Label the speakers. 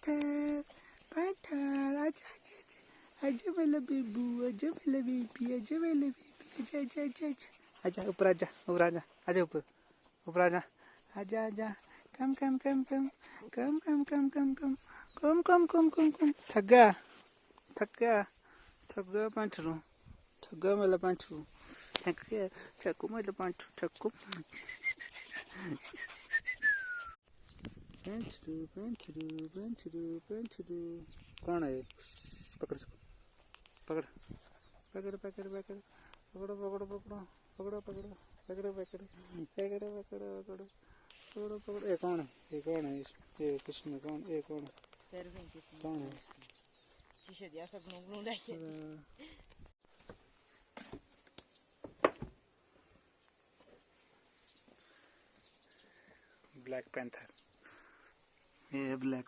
Speaker 1: Panther, Panther, आजा आजा आजा मेरा बेबू, आजा मेरा बेबी, आजा मेरा बेबी, आजा आजा आजा आजा आजा ऊपर आजा, ऊपर आजा, आजा ऊपर, ऊपर आजा, आजा आजा, कम कम कम कम कम कम कम कम कम कम कम कम कम कम थक गया थक गया थक गया पंचरू थक गया मेरा पंचरू थक गया थकू मेरा पंचरू थकू पंचरू पंचरू पंचरू पंचरू कौन है पकड़ इसको पकड़ पकड़ पकड़ पकड़ पकड़ो पकड़ो पकड़ो पकड़ो पकड़ो पकड़ो पकड़ो पकड़ो पकड़ो पकड़ो पकड़ो पकड़ो ये कौन है ये किसमें कौन ये कौन है कौन है
Speaker 2: शीशे दिया सब नूगनू लाइए
Speaker 1: ब्लैक पैंथर ये ब्लैक